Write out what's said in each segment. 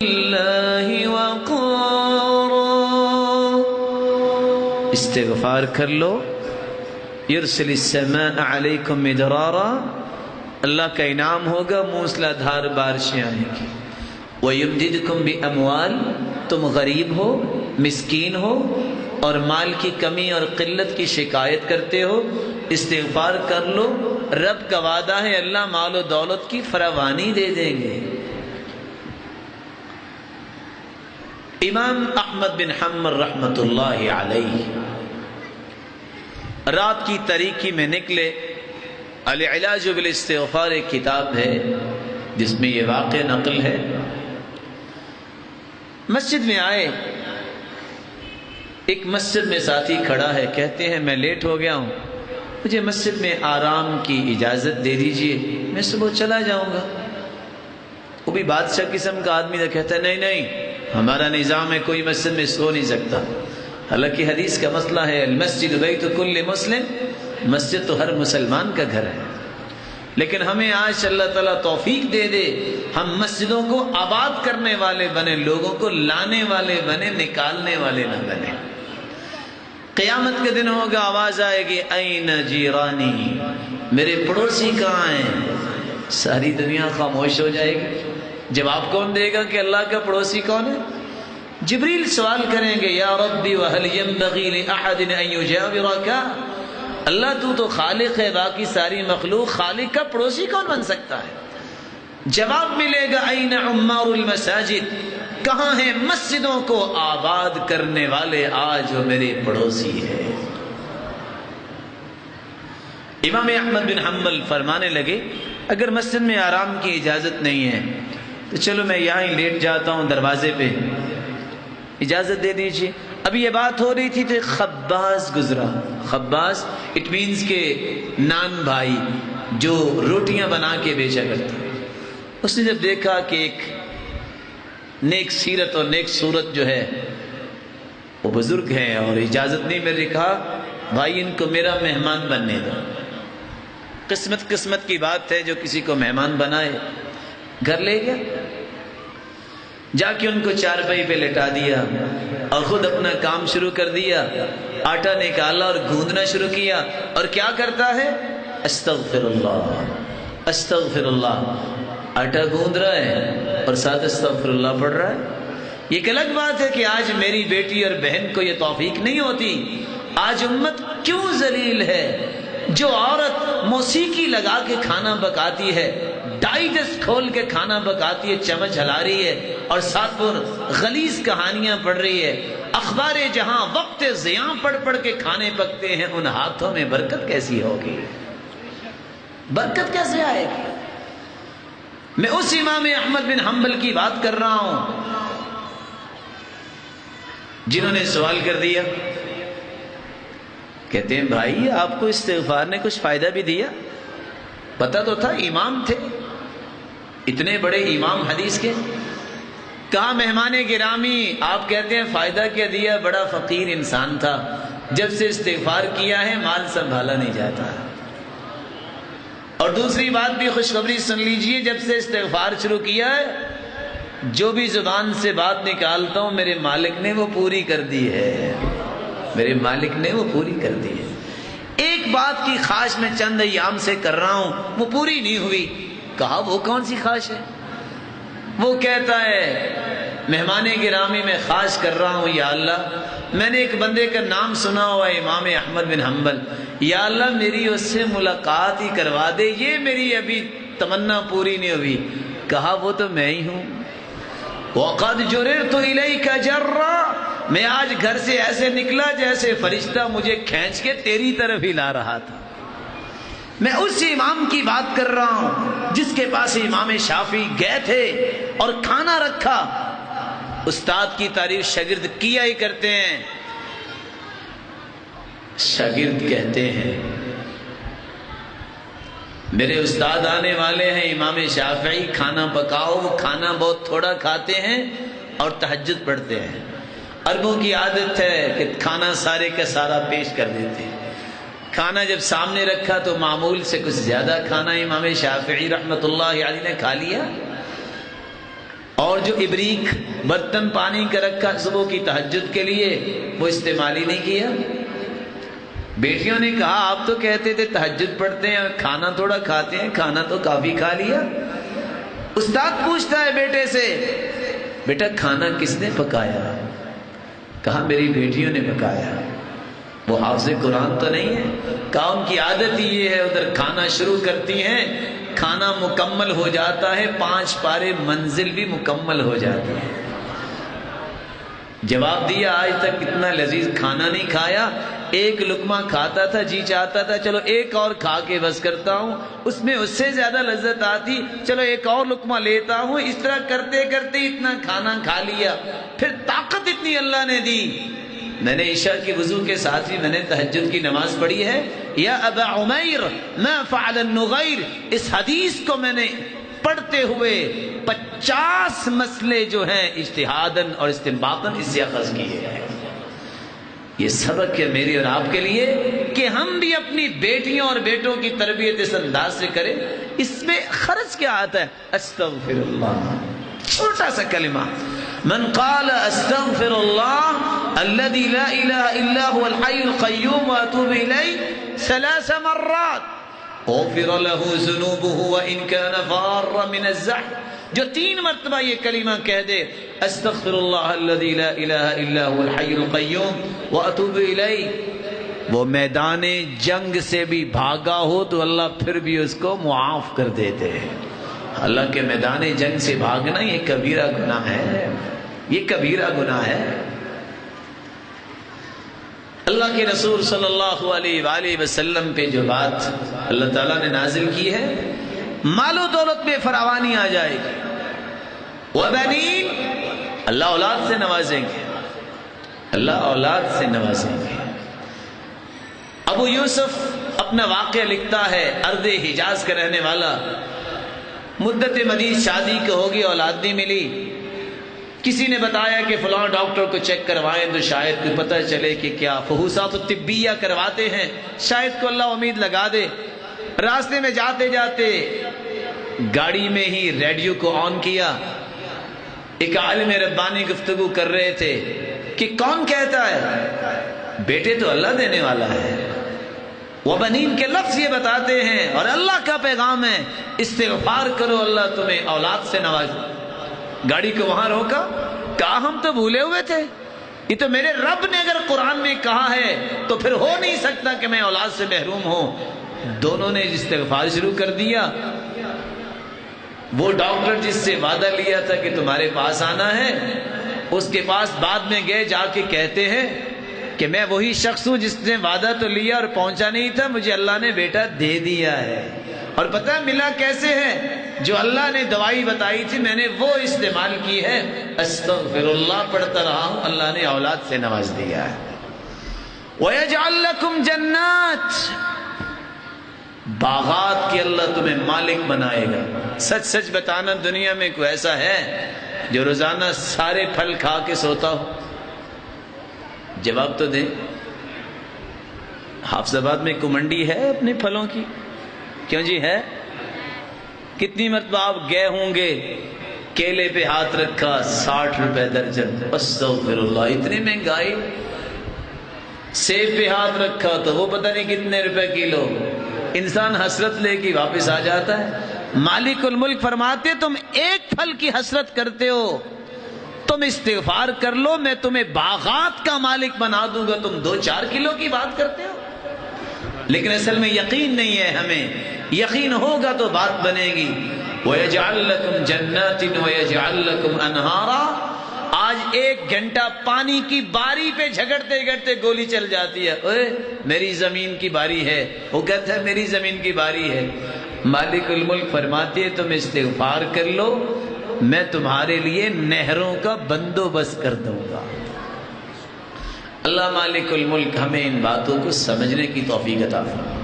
اللہ وقارا، استغفار کر لو، یرسل السماء علیکم مدرارا، اللہ کا انعام ہوگا، موسلا دھار بارشیں آئیں گی۔ وَيُمْدِدْكُمْ بِأَمْوَالٍ، تم غریب ہو، مسکین ہو اور مال کی کمی اور قلت کی شکایت کرتے ہو، استغفار کر لو، رب کا وعدہ ہے اللہ مال و دولت کی فراوانی دے دیں گے۔ امام احمد بن حنبل رحمۃ اللہ علیہ رات کی تاریکی میں نکلے، العلاج بالاستغفار ایک کتاب ہے جس میں یہ واقعہ نقل ہے۔ مسجد میں آئے، ایک مسجد میں ساتھی کھڑا ہے، کہتے ہیں میں لیٹ ہو گیا ہوں، مجھے مسجد میں آرام کی اجازت دے دیجئے، میں صبح چلا جاؤں گا۔ وہ بھی بادشاہ قسم کا آدمی تھا، کہتا ہے نہیں نہیں، ہمارا نظام ہے کوئی مسجد میں سو نہیں سکتا۔ حالانکہ حدیث کا مسئلہ ہے المسجد بیت کل مسلم، مسجد تو ہر مسلمان کا گھر ہے، لیکن ہمیں آج اللہ تعالیٰ توفیق دے دے ہم مسجدوں کو آباد کرنے والے بنے، لوگوں کو لانے والے بنے، نکالنے والے نہ بنے۔ قیامت کے دن ہوگا، آواز آئے گی این جیرانی، میرے پڑوسی کہاں ہیں؟ ساری دنیا خاموش ہو جائے گی۔ جواب کون دے گا کہ اللہ کا پڑوسی کون ہے؟ جبریل سوال کریں گے یا ربی وہل ینبغی لأحد ان یجاورک، اللہ تو خالق ہے، باقی ساری مخلوق، خالق کا پڑوسی کون بن سکتا ہے؟ جواب ملے گا این عمار المساجد، کہاں ہیں مسجدوں کو آباد کرنے والے؟ آج وہ میرے پڑوسی ہے۔ امام احمد بن حنبل فرمانے لگے اگر مسجد میں آرام کی اجازت نہیں ہے تو چلو میں یہاں ہی لیٹ جاتا ہوں دروازے پہ، اجازت دے دیجیے۔ اب یہ بات ہو رہی تھی تو ایک خباز گزرا، خباز اٹ مینز کے نان بھائی جو روٹیاں بنا کے بیچا کرتا۔ اس نے جب دیکھا کہ ایک نیک سیرت اور نیک صورت جو ہے وہ بزرگ ہیں اور اجازت نہیں مل رہی، کہا بھائی ان کو میرا مہمان بننے دو۔ قسمت کی بات ہے جو کسی کو مہمان بنائے۔ گھر لے گیا، جا کے ان کو چارپائی پہ لٹا دیا اور خود اپنا کام شروع کر دیا۔ آٹا نکالا اور گوندنا شروع کیا، اور کیا کرتا ہے؟ استغفر اللہ استغفر اللہ، آٹا گوند رہا ہے اور ساتھ استغفر اللہ پڑھ رہا ہے۔ یہ ایک الگ بات ہے کہ آج میری بیٹی اور بہن کو یہ توفیق نہیں ہوتی۔ آج امت کیوں ذلیل ہے؟ جو عورت موسیقی لگا کے کھانا پکاتی ہے، ڈائجسٹ کھول کے کھانا پکاتی ہے، چمچ ہلا رہی ہے اور ساتھ وہ غلیظ کہانیاں پڑھ رہی ہے، اخبار جہاں وقت ضیاء پڑھ کے کھانے پکتے ہیں، ان ہاتھوں میں برکت کیسی ہوگی؟ برکت کیسے آئے گی؟ میں اس امام احمد بن حنبل کی بات کر رہا ہوں جنہوں نے سوال کر دیا، کہتے ہیں بھائی آپ کو استغفار نے کچھ فائدہ بھی دیا؟ پتہ تو تھا، امام تھے، اتنے بڑے امام حدیث کے۔ کہا مہمان گرامی آپ کہتے ہیں فائدہ کیا دیا؟ بڑا فقیر انسان تھا، جب سے استغفار کیا ہے مال سنبھالا نہیں جاتا۔ اور دوسری بات بھی خوشخبری سن لیجئے، جب سے استغفار شروع کیا ہے جو بھی زبان سے بات نکالتا ہوں میرے مالک نے وہ پوری کر دی ہے، میرے مالک نے وہ پوری کر دی ہے۔ ایک بات کی خواہش میں چند ایام سے کر رہا ہوں، وہ پوری نہیں ہوئی۔ کہا وہ کون سی خواہش ہے؟ وہ کہتا ہے مہمان گرامی میں خواہش کر رہا ہوں یا اللہ، میں نے ایک بندے کا نام سنا ہوا ہے امام احمد بن حنبل، یا اللہ میری اس سے ملاقات ہی کروا دے، یہ میری ابھی تمنا پوری نہیں ہوئی۔ کہا وہ تو میں ہی ہوں۔ وَقَدْ جُرِرْتُ إِلَيْكَ جَرًّا، میں آج گھر سے ایسے نکلا جیسے فرشتہ مجھے کھینچ کے تیری طرف ہی لا رہا تھا۔ میں اس امام کی بات کر رہا ہوں جس کے پاس امام شافعی گئے تھے اور کھانا رکھا۔ استاد کی تعریف شاگرد کیا ہی کرتے ہیں۔ شاگرد کہتے ہیں میرے استاد آنے والے ہیں امام شافعی، کھانا پکاؤ۔ وہ کھانا بہت تھوڑا کھاتے ہیں اور تہجد پڑھتے ہیں۔ عربوں کی عادت ہے کہ کھانا سارے کا سارا پیش کر دیتے ہیں۔ کھانا جب سامنے رکھا تو معمول سے کچھ زیادہ کھانا امام شافعی رحمۃ اللہ علیہ نے کھا لیا۔ اور جو ابریق برتن پانی کا رکھا صبح کی تہجد کے لیے وہ استعمال ہی نہیں کیا۔ بیٹیوں نے کہا آپ تو کہتے تھے تہجد پڑھتے ہیں کھانا تھوڑا کھاتے ہیں، کھانا تو کافی کھا لیا۔ استاد پوچھتا ہے بیٹے سے بیٹا کھانا کس نے پکایا؟ کہا میری بیٹیوں نے پکایا۔ وہ حافظ قرآن تو نہیں ہے، کہا ان کی عادت ہی یہ ہے، ادھر کھانا شروع کرتی ہیں، کھانا مکمل ہو جاتا ہے، 5 پارے منزل بھی مکمل ہو جاتی ہے۔ جواب دیا آج تک اتنا لذیذ کھانا نہیں کھایا، ایک لقمہ کھاتا تھا جی چاہتا تھا چلو ایک اور کھا کے بس کرتا ہوں، اس میں اس سے زیادہ لذت آتی چلو ایک اور لقمہ لیتا ہوں، اس طرح کرتے کرتے اتنا کھانا کھا لیا، پھر طاقت اتنی اللہ نے دی۔ میں نے عشاء کی وضو کے ساتھ ہی میں نے تہجد کی نماز پڑھی ہے۔ یا ابا عمیر ما فعل النغیر، اس حدیث کو میں نے پڑھتے ہوئے 50 مسئلے جو ہیں اجتہاداً اور استنباطاً اس سے اخذ کیے ہیں۔ یہ سبق ہے میری اور آپ کے لیے کہ ہم بھی اپنی بیٹیوں اور بیٹوں کی تربیت اس انداز سے کریں۔ اس میں خرچ کیا آتا ہے؟ استغفر اللہ، چھوٹا سا کلمہ، من قال استغفر اللہ الذي لا الہ الا هو الحی القیوم واتوب الیہ 3 مرات غفر له ذنوبه وان كان فارا من الزحف، جو 3 مرتبہ یہ کلمہ کہہ دے استغفر اللہ الذي لا الہ الا هو الحی القیوم واتوب الیہ، وہ میدان جنگ سے بھی بھاگا ہو تو اللہ پھر بھی اس کو معاف کر دیتے ہیں۔ اللہ کے میدان جنگ سے بھاگنا یہ کبیرہ گناہ ہے، یہ کبیرہ گناہ ہے۔ اللہ کے رسول صلی اللہ علیہ وآلہ وسلم پہ جو بات اللہ تعالیٰ نے نازل کی ہے، مال و دولت میں فراوانی آ جائے گی، وبنین، اللہ اولاد سے نوازیں گے، اللہ اولاد سے نوازیں گے۔ ابو یوسف اپنا واقعہ لکھتا ہے، ارض حجاز کا رہنے والا، مدت مدید شادی کو ہوگی، اولاد نہیں ملی، کسی نے بتایا کہ فلاں ڈاکٹر کو چیک کروائیں تو شاید کو پتہ چلے کہ کیا فحوصات طبیہ کرواتے ہیں، شاید کو اللہ امید لگا دے۔ راستے میں جاتے جاتے گاڑی میں ہی ریڈیو کو آن کیا، ایک عالم ربانی گفتگو کر رہے تھے کہ کون کہتا ہے؟ بیٹے تو اللہ دینے والا ہے، وبنین کے لفظ یہ بتاتے ہیں اور اللہ کا پیغام ہے استغفار کرو اللہ تمہیں اولاد سے نوازے۔ گاڑی کو وہاں روکا، کہا ہم تو بھولے ہوئے تھے، یہ تو میرے رب نے اگر قرآن میں کہا ہے تو پھر ہو نہیں سکتا کہ میں اولاد سے محروم ہوں۔ دونوں نے استغفار شروع کر دیا۔ وہ ڈاکٹر جس سے وعدہ لیا تھا کہ تمہارے پاس آنا ہے، اس کے پاس بعد میں گئے، جا کے کہتے ہیں کہ میں وہی شخص ہوں جس نے وعدہ تو لیا اور پہنچا نہیں تھا، مجھے اللہ نے بیٹا دے دیا ہے، اور پتہ ملا کیسے ہے؟ جو اللہ نے دوائی بتائی تھی میں نے وہ استعمال کی ہے، استغفر اللہ پڑھتا رہا ہوں، اللہ نے اولاد سے نواز دیا ہے۔ وَيَجْعَلْ لَكُمْ جَنَّاتٍ، باغات کی اللہ تمہیں مالک بنائے گا۔ سچ سچ بتانا، دنیا میں کوئی ایسا ہے جو روزانہ سارے پھل کھا کے سوتا ہو؟ جواب تو دیں۔ حافظ آباد میں کوئی منڈی ہے اپنے پھلوں کی؟ کیوں جی ہے؟ کتنی مرتبہ آپ گئے ہوں گے، کیلے پہ ہاتھ رکھا 60 روپے درجن، استغفر اللہ، اتنی مہنگائی۔ سیب پہ ہاتھ رکھا تو وہ پتہ نہیں کتنے روپے کلو، انسان حسرت لے کے واپس آ جاتا ہے۔ مالک الملک فرماتے تم ایک پھل کی حسرت کرتے ہو، تم استغفار کر لو میں تمہیں باغات کا مالک بنا دوں گا، تم 2-4 کلو کی بات کرتے ہو۔ لیکن اصل میں یقین نہیں ہے، ہمیں یقین ہوگا تو بات بنے گی۔ وَيَجْعَلْ لَكُمْ جَنَّاتٍ وَيَجْعَلْ لَكُمْ أَنْهَارًا۔ آج 1 گھنٹہ پانی کی باری پہ جھگڑتے جھگڑتے گولی چل جاتی ہے، اوے میری زمین کی باری ہے، وہ کہتا ہے میری زمین کی باری ہے۔ مالک الملک فرماتے تم استغفار کر لو، میں تمہارے لیے نہروں کا بندوبست کر دوں گا۔ اللہ مالک الملک ہمیں ان باتوں کو سمجھنے کی توفیق عطا فرمائے۔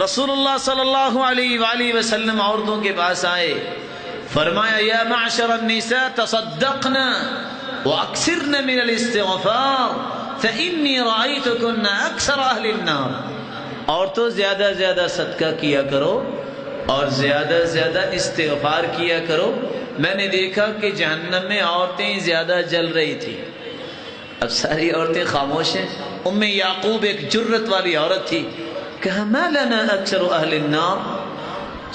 رسول اللہ صلی اللہ علیہ وآلہ وسلم عورتوں کے پاس آئے، فرمایا یا معشر النساء تصدقن واکثرن من الاستغفار فإنی رأیتکن اکثر اہل النار۔ عورتوں زیادہ زیادہ صدقہ کیا کرو اور زیادہ زیادہ استغفار کیا کرو، میں نے دیکھا کہ جہنم میں عورتیں زیادہ جل رہی تھیں. اب ساری عورتیں خاموش ہیں. ام یعقوب ایک جرت والی عورت تھی. کہا ما لنا اکثر اہل النار،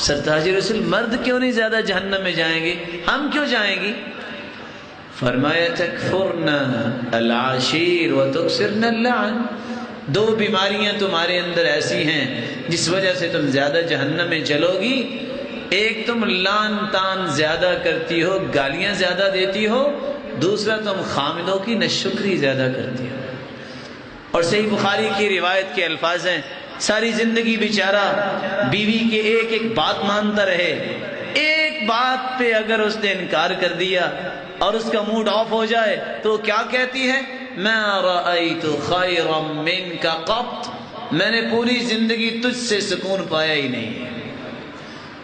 سرتاج رسول مرد کیوں نہیں زیادہ جہنم میں جائیں گے، ہم کیوں جائیں گی؟ فرمایا تکفرن العشیر وتکثرن اللعن، دو بیماریاں تمہارے اندر ایسی ہیں جس وجہ سے تم زیادہ جہنم میں چلو گی. ایک تم لان تان زیادہ کرتی ہو، گالیاں زیادہ دیتی ہو، دوسرا تم خامدوں کی ناشکری زیادہ کرتی ہو. اور صحیح بخاری کی روایت کے الفاظ ہیں، ساری زندگی بیچارہ بیوی کے ایک ایک بات مانتا رہے، ایک بات پہ اگر اس نے انکار کر دیا اور اس کا موڈ آف ہو جائے تو کیا کہتی ہے؟ ما رأیت خیرا منک قط، میں نے پوری زندگی تجھ سے سکون پایا ہی نہیں.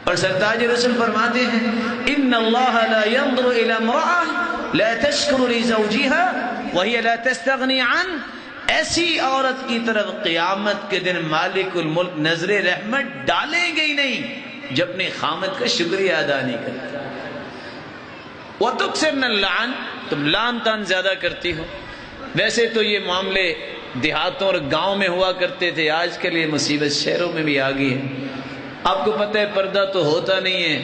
اور سرتاج رسول فرماتے ہیں ان اللہ لا ينظر الى امرأة لا تشکر لزوجها وهي لا تستغنی عنه، ایسی عورت کی طرف قیامت کے دن مالک الملک نظر رحمت ڈالیں گے ہی نہیں جو اپنے خامد کا شکریہ ادا نہیں کرتا. وَتُكْسِرْنَ اللَّعَنَ، تم لان تان زیادہ کرتی ہو. ویسے تو یہ معاملے دیہاتوں اور گاؤں میں ہوا کرتے تھے، آج کل یہ مصیبت شہروں میں بھی آ گئی ہے. آپ کو پتہ ہے پردہ تو ہوتا نہیں ہے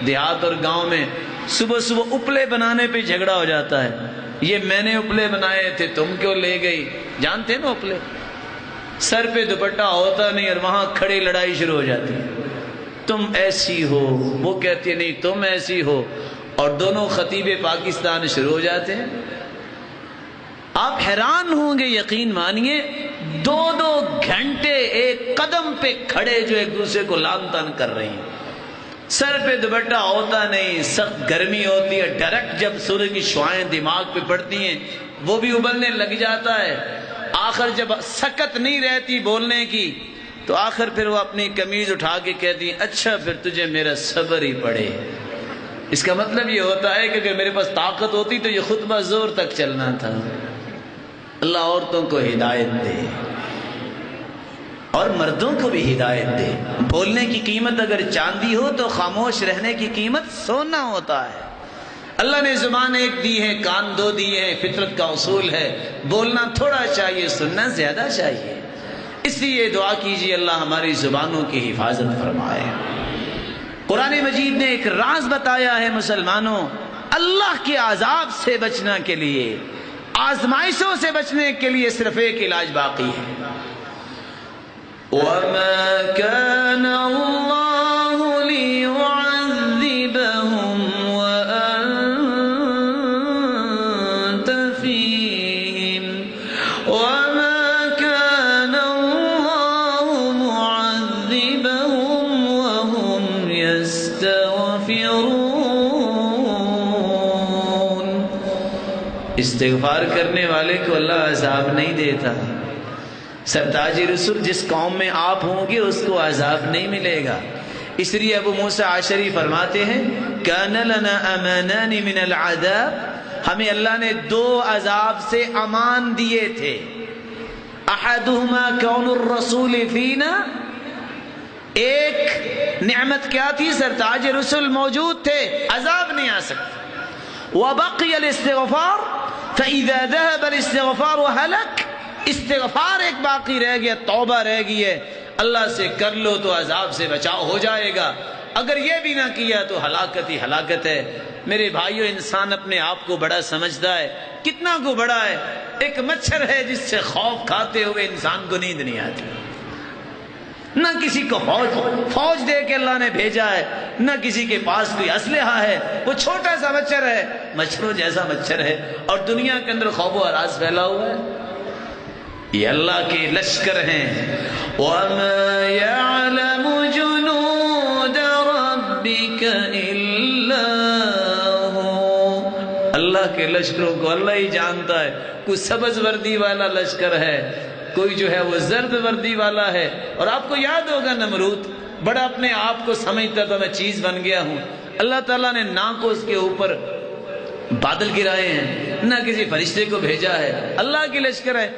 دیہات اور گاؤں میں. صبح صبح اپلے بنانے پہ جھگڑا ہو جاتا ہے، یہ میں نے اپلے بنائے تھے تم کیوں لے گئی. جانتے نا اپلے، سر پہ دوپٹہ ہوتا نہیں اور وہاں کھڑی لڑائی شروع ہو جاتی ہے. تم ایسی ہو، وہ کہتی ہے نہیں تم ایسی ہو، اور دونوں خطیب پاکستان شروع ہو جاتے ہیں. آپ حیران ہوں گے، یقین مانیے 2-2 گھنٹے ایک قدم پہ کھڑے جو ایک دوسرے کو لان تان کر رہی ہیں. سر پہ دوپٹہ ہوتا نہیں، سخت گرمی ہوتی ہے، ڈائریکٹ جب سورج کی شعاعیں دماغ پہ پڑتی ہیں وہ بھی ابلنے لگ جاتا ہے. آخر جب سکت نہیں رہتی بولنے کی تو آخر پھر وہ اپنی قمیض اٹھا کے کہتی ہیں اچھا پھر تجھے میرا صبر ہی پڑے. اس کا مطلب یہ ہوتا ہے کہ اگر میرے پاس طاقت ہوتی تو یہ خطبہ زور تک چلنا تھا. اللہ عورتوں کو ہدایت دے اور مردوں کو بھی ہدایت دے. بولنے کی قیمت اگر چاندی ہو تو خاموش رہنے کی قیمت سونا ہوتا ہے. اللہ نے زبان ایک دی ہے، کان 2 دیے ہیں، فطرت کا اصول ہے. بولنا تھوڑا چاہیے، سننا زیادہ چاہیے. اس لیے دعا کیجیے اللہ ہماری زبانوں کی حفاظت فرمائے. قرآن مجید نے ایک راز بتایا ہے مسلمانوں، اللہ کے عذاب سے بچنا کے لیے، آزمائشوں سے بچنے کے لیے صرف ایک علاج باقی ہے. وَمَا كَانَ اللَّهُ لِيُعَذِّبَهُمْ وَأَنْتَ فِيهِمْ وَمَا كَانَ اللَّهُ مُعَذِّبَهُمْ وَهُمْ يَسْتَغْفِرُونَ. استغفار کرنے والے کو اللہ عذاب نہیں دیتا. سرتاج رسول جس قوم میں آپ ہوں گے اس کو عذاب نہیں ملے گا. اس لیے ابو موسیٰ عشری فرماتے ہیں کان لنا امانان من العذاب، ہمیں اللہ نے 2 عذاب سے امان دیے تھے. احدہما کون الرسول فینا، ایک نعمت کیا تھی؟ سرتاج رسول موجود تھے، عذاب نہیں آ سکتا. وبقی الاستغفار فاذا ذهب الاستغفار هلك، استغفار ایک باقی رہ گیا، توبہ رہ گئی ہے، اللہ سے کر لو تو عذاب سے بچاؤ ہو جائے گا. اگر یہ بھی نہ کیا تو ہلاکت ہی ہلاکت ہے. میرے بھائیو، انسان اپنے آپ کو بڑا سمجھتا ہے. کتنا کو بڑا ہے؟ ایک مچھر ہے جس سے خوف کھاتے ہوئے انسان کو نیند نہیں آتی. نہ کسی کو فوج دے کے اللہ نے بھیجا ہے، نہ کسی کے پاس کوئی اسلحہ ہے. وہ چھوٹا سا مچھر ہے، مچھروں جیسا مچھر ہے، اور دنیا کے اندر خوف و ہراس پھیلا ہوا ہے. یہ اللہ کے لشکر ہیں. وَمَا يَعْلَمُ جُنُودَ رَبِّكَ إِلَّا هُوَ، اللہ کے لشکروں کو اللہ ہی جانتا ہے. کوئی سبز وردی والا لشکر ہے، کوئی جو ہے وہ زرد وردی والا ہے. اور آپ کو یاد ہوگا نمرود بڑا اپنے آپ کو سمجھتا تھا میں چیز بن گیا ہوں. اللہ تعالیٰ نے نہ کو اس کے اوپر بادل گرائے ہیں، نہ کسی فرشتے کو بھیجا ہے. اللہ کی لشکر ہے.